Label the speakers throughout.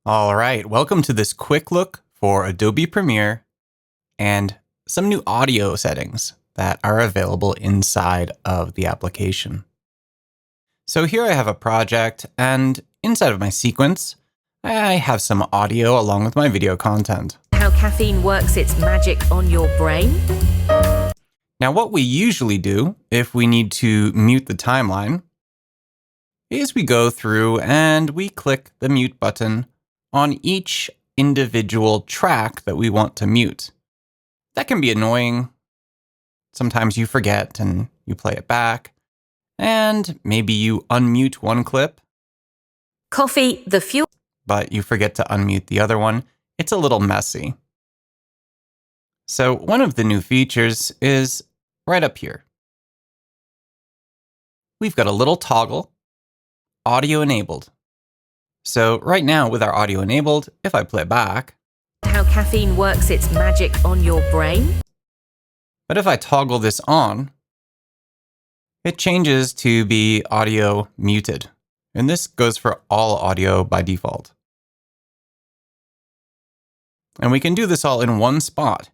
Speaker 1: All right, welcome to this quick look for Adobe Premiere and some new audio settings that are available inside of the application. So here I have a project, and inside of my sequence, I have some audio along with my video content.
Speaker 2: How caffeine works its magic on your brain?
Speaker 1: Now, what we usually do if we need to mute the timeline is we go through and we click the mute button on each individual track that we want to mute. That can be annoying. Sometimes you forget and you play it back, and maybe you unmute one clip,
Speaker 2: Coffee, the fuel.
Speaker 1: but you forget to unmute the other one. It's a little messy. So one of the new features is right up here. We've got a little toggle, audio enabled. So right now with our audio enabled, if I play back,
Speaker 2: How caffeine works its magic on your brain?
Speaker 1: but if I toggle this on, it changes to be audio muted. And this goes for all audio by default. And we can do this all in one spot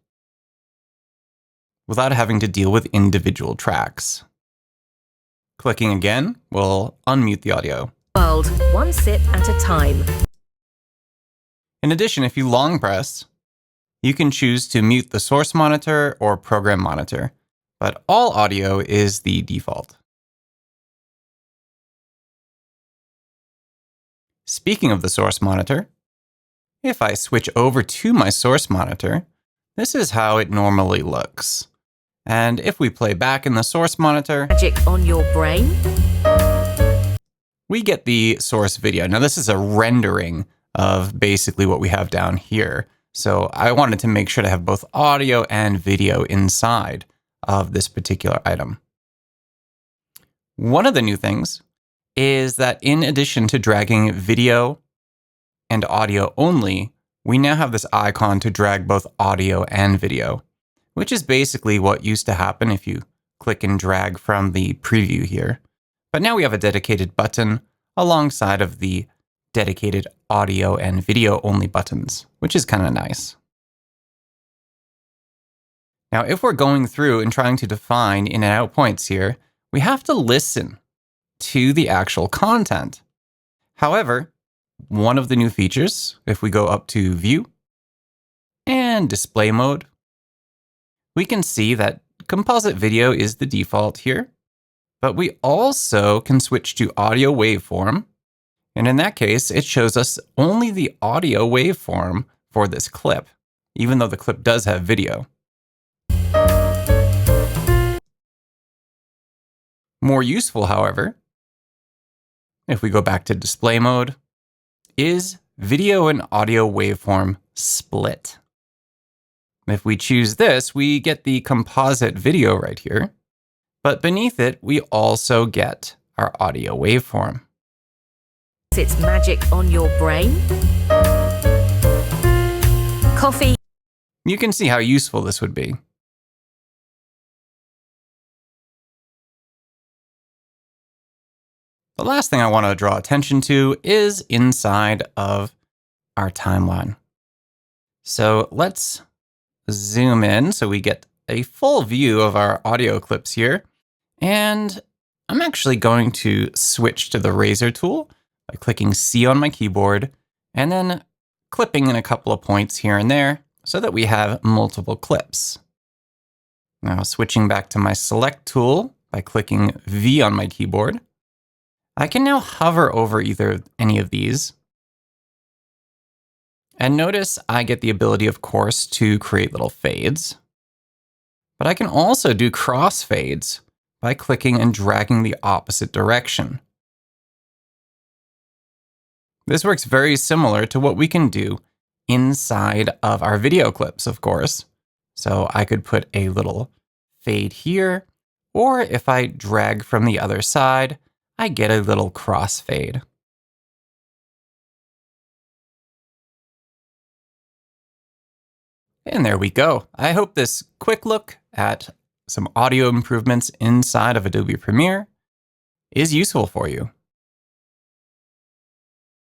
Speaker 1: without having to deal with individual tracks. Clicking again will unmute the audio.
Speaker 2: World, one sip at a time.
Speaker 1: In addition, if you long press, you can choose to mute the source monitor or program monitor, but all audio is the default. Speaking of the source monitor, if I switch over to my source monitor, this is how it normally looks. And if we play back in the source monitor,
Speaker 2: Magic on your brain?
Speaker 1: we get the source video. Now, this is a rendering of basically what we have down here. So I wanted to make sure to have both audio and video inside of this particular item. One of the new things is that in addition to dragging video and audio only, we now have this icon to drag both audio and video, which is basically what used to happen if you click and drag from the preview here. But now we have a dedicated button alongside of the dedicated audio and video only buttons, which is kind of nice. Now, if we're going through and trying to define in and out points here, we have to listen to the actual content. However, one of the new features, if we go up to View and Display Mode, we can see that composite video is the default here, but we also can switch to audio waveform. And in that case, it shows us only the audio waveform for this clip, even though the clip does have video. More useful, however, if we go back to display mode, is video and audio waveform split. If we choose this, we get the composite video right here, but beneath it, we also get our audio waveform.
Speaker 2: Its magic on your brain? Coffee.
Speaker 1: You can see how useful this would be. The last thing I want to draw attention to is inside of our timeline. So let's zoom in so we get a full view of our audio clips here. And I'm actually going to switch to the razor tool by clicking C on my keyboard and then clipping in a couple of points here and there so that we have multiple clips. Now switching back to my select tool by clicking V on my keyboard, I can now hover over either any of these. And notice I get the ability, of course, to create little fades. But I can also do crossfades by clicking and dragging the opposite direction. This works very similar to what we can do inside of our video clips, of course. So I could put a little fade here, or if I drag from the other side, I get a little crossfade. And there we go. I hope this quick look at some audio improvements inside of Adobe Premiere is useful for you.